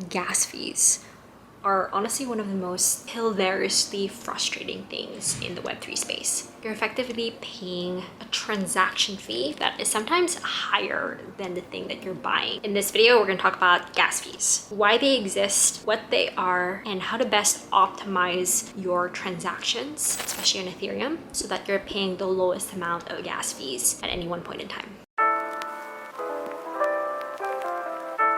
gas fees are honestly one of the most hilariously frustrating things in the Web3 space. You're effectively paying a transaction fee that is sometimes higher than the thing that you're buying. In this video, we're going to talk about gas fees, why they exist, what they are, and how to best optimize your transactions, especially on Ethereum, so that you're paying the lowest amount of gas fees at any one point in time.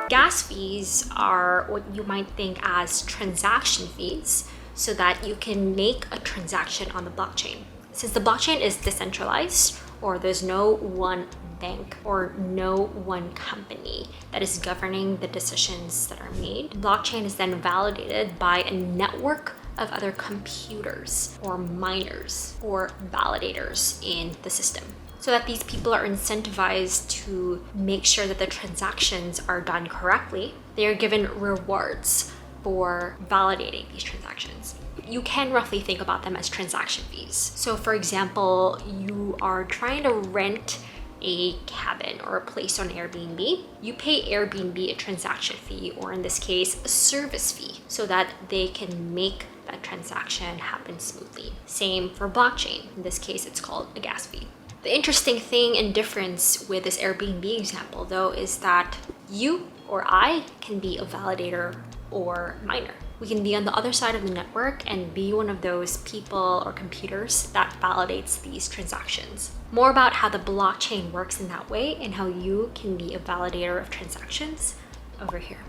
Gas fees are what you might think as transaction fees so that you can make a transaction on the blockchain. Since the blockchain is decentralized, or there's no one bank or no one company that is governing the decisions that are made, the blockchain is then validated by a network of other computers or miners or validators in the system, so that these people are incentivized to make sure that the transactions are done correctly. They are given rewards for validating these transactions. You can roughly think about them as transaction fees. So for example, you are trying to rent a cabin or a place on Airbnb. You pay Airbnb a transaction fee, or in this case, a service fee, so that they can make that transaction happen smoothly. Same for blockchain. In this case, it's called a gas fee. The interesting thing and difference with this Airbnb example, though, is that you or I can be a validator or miner. We can be on the other side of the network and be one of those people or computers that validates these transactions. More about how the blockchain works in that way and how you can be a validator of transactions over here.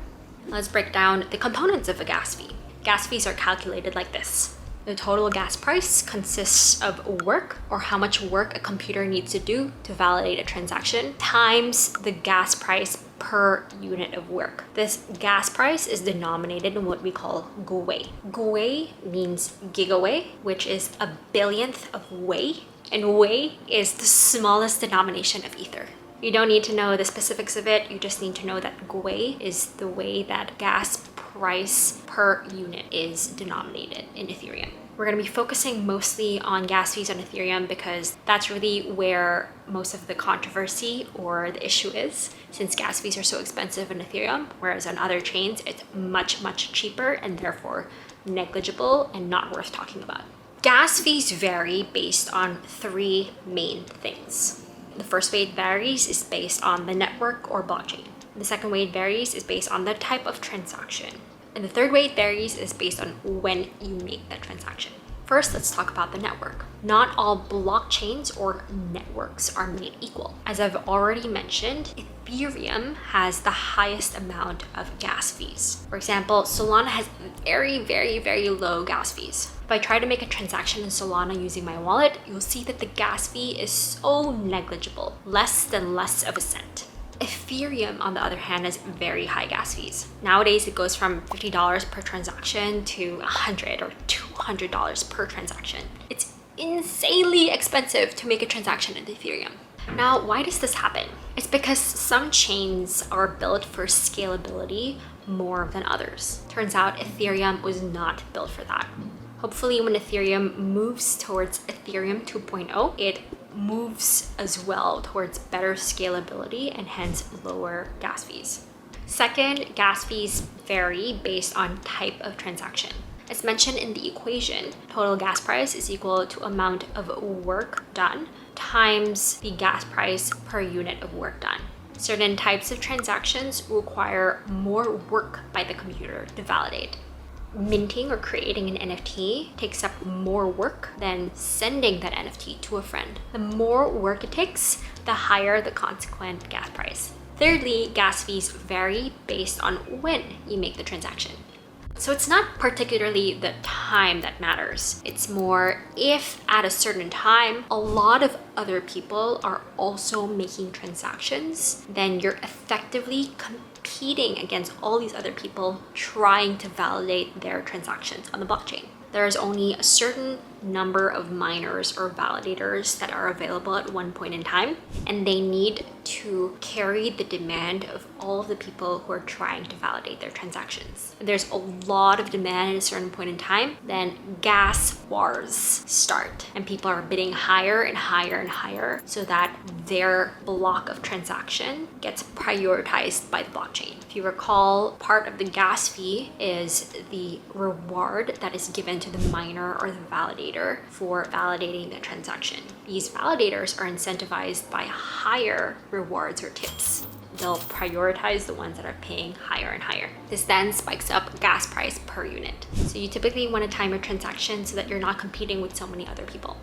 Let's break down the components of a gas fee. Gas fees are calculated like this. The total gas price consists of work, or how much work a computer needs to do to validate a transaction, times the gas price per unit of work. This gas price is denominated in what we call gwei. Gwei means gigawei, which is a billionth of wei, and wei is the smallest denomination of ether. You don't need to know the specifics of it, you just need to know that gwei is the way that gas price per unit is denominated in Ethereum. We're going to be focusing mostly on gas fees on Ethereum because that's really where most of the controversy or the issue is, since gas fees are so expensive in Ethereum, whereas on other chains it's much, much cheaper and therefore negligible and not worth talking about. Gas fees vary based on three main things. The first way it varies is based on the network or blockchain. The second way it varies is based on the type of transaction. And the third way it varies is based on when you make that transaction. First, let's talk about the network. Not all blockchains or networks are made equal. As I've already mentioned, Ethereum has the highest amount of gas fees. For example, Solana has very, very, very low gas fees. If I try to make a transaction in Solana using my wallet, you'll see that the gas fee is so negligible, less of a cent. Ethereum, on the other hand, has very high gas fees. Nowadays, it goes from $50 per transaction to $100 or $200 per transaction. It's insanely expensive to make a transaction in Ethereum. Now, why does this happen? It's because some chains are built for scalability more than others. Turns out Ethereum was not built for that. Hopefully, when Ethereum moves towards Ethereum 2.0, it moves as well towards better scalability and hence lower gas fees. Second, gas fees vary based on type of transaction. As mentioned in the equation, total gas price is equal to amount of work done times the gas price per unit of work done. Certain types of transactions require more work by the computer to validate. Minting or creating an NFT takes up more work than sending that NFT to a friend. The more work it takes, the higher the consequent gas price. Thirdly, gas fees vary based on when you make the transaction. So it's not particularly the time that matters. It's more if at a certain time, a lot of other people are also making transactions, then you're effectively competing against all these other people trying to validate their transactions on the blockchain. There's only a certain number of miners or validators that are available at one point in time, and they need to carry the demand of all of the people who are trying to validate their transactions. If there's a lot of demand at a certain point in time, then gas wars start and people are bidding higher and higher and higher so that their block of transaction gets prioritized by the blockchain. If you recall, part of the gas fee is the reward that is given to the miner or the validator for validating the transaction. These validators are incentivized by higher rewards or tips. They'll prioritize the ones that are paying higher and higher. This then spikes up gas price per unit. So you typically want to time your transaction so that you're not competing with so many other people.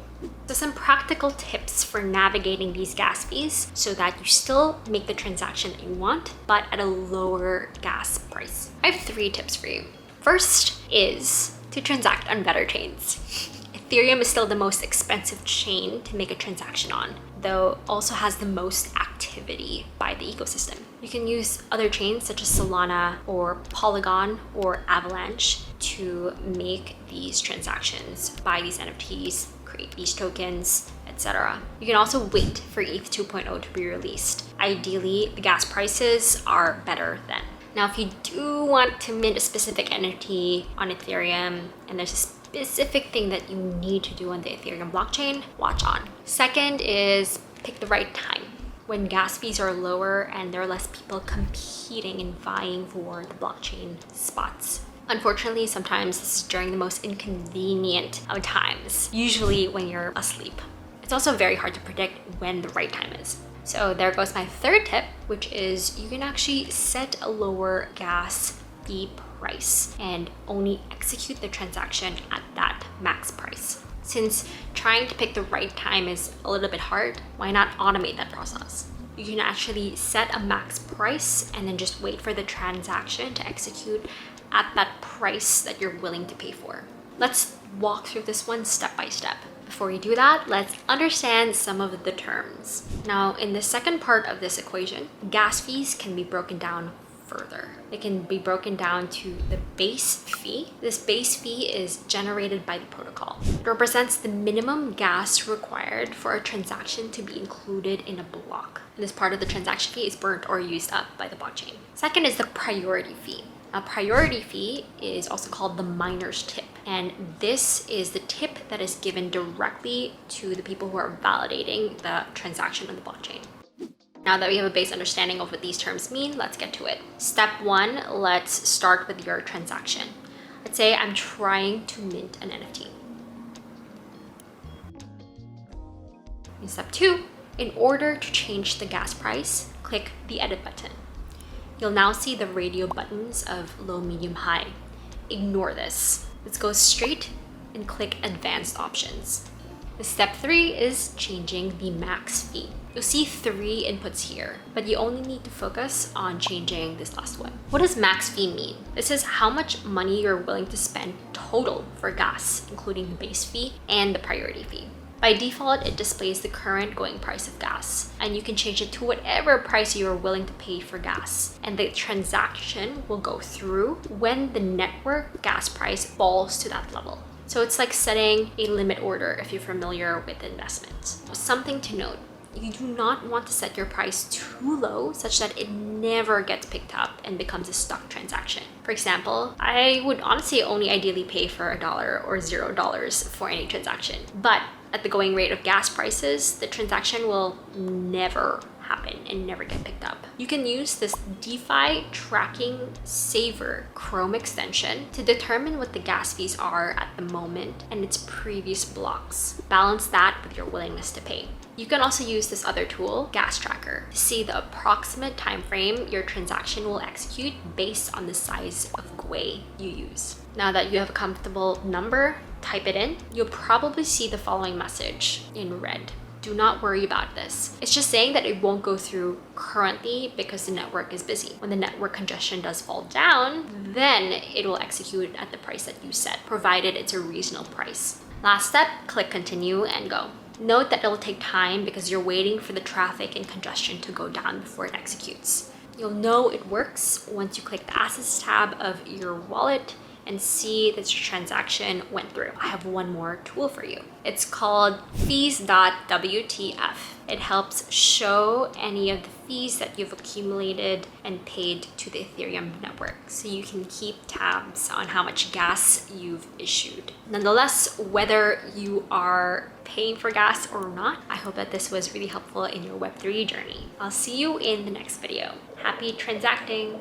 So some practical tips for navigating these gas fees so that you still make the transaction that you want, but at a lower gas price. I have 3 tips for you. First is to transact on better chains. Ethereum is still the most expensive chain to make a transaction on, though also has the most activity by the ecosystem. You can use other chains such as Solana or Polygon or Avalanche to make these transactions, buy these NFTs, create these tokens, etc. You can also wait for ETH 2.0 to be released. Ideally, the gas prices are better then. Now, if you do want to mint a specific NFT on Ethereum and there's a specific thing that you need to do on the Ethereum blockchain, watch on. Second is pick the right time, when gas fees are lower and there are less people competing and vying for the blockchain spots. Unfortunately, sometimes this is during the most inconvenient of times, usually when you're asleep. It's also very hard to predict when the right time is. So there goes my third tip, which is you can actually set a lower gas fee price and only execute the transaction at that max price. Since trying to pick the right time is a little bit hard, why not automate that process? You can actually set a max price and then just wait for the transaction to execute at that price that you're willing to pay for. Let's walk through this one step by step. Before we do that, let's understand some of the terms. Now, in the second part of this equation, gas fees can be broken down further. It can be broken down to the base fee. This base fee is generated by the protocol. It represents the minimum gas required for a transaction to be included in a block. And this part of the transaction fee is burnt or used up by the blockchain. Second is the priority fee. A priority fee is also called the miner's tip. And this is the tip that is given directly to the people who are validating the transaction on the blockchain. Now that we have a base understanding of what these terms mean, let's get to it. Step 1, let's start with your transaction. Let's say I'm trying to mint an NFT. In step 2, in order to change the gas price, click the edit button. You'll now see the radio buttons of low, medium, high. Ignore this. Let's go straight and click advanced options. Step 3 is changing the max fee. You'll see 3 inputs here, but you only need to focus on changing this last one. What does max fee mean? This is how much money you're willing to spend total for gas, including the base fee and the priority fee. By default, it displays the current going price of gas, and you can change it to whatever price you are willing to pay for gas. And the transaction will go through when the network gas price falls to that level. So it's like setting a limit order if you're familiar with investments. Something to note, you do not want to set your price too low such that it never gets picked up and becomes a stuck transaction. For example, I would honestly only ideally pay for $1 or $0 for any transaction. But at the going rate of gas prices, the transaction will never happen and never get picked up. You can use this DeFi tracking saver Chrome extension to determine what the gas fees are at the moment and its previous blocks. Balance that with your willingness to pay. You can also use this other tool, Gas Tracker, to see the approximate time frame your transaction will execute based on the size of GUI you use. Now that you have a comfortable number, type it in. You'll probably see the following message in red. Do not worry about this. It's just saying that it won't go through currently because the network is busy. When the network congestion does fall down, then it will execute at the price that you set, provided it's a reasonable price. Last step, click continue and go. Note that it'll take time because you're waiting for the traffic and congestion to go down before it executes. You'll know it works once you click the Assets tab of your wallet and see that your transaction went through. I have one more tool for you. It's called fees.wtf. It helps show any of the fees that you've accumulated and paid to the Ethereum network, so you can keep tabs on how much gas you've issued. Nonetheless, whether you are paying for gas or not, I hope that this was really helpful in your Web3 journey. I'll see you in the next video. Happy transacting!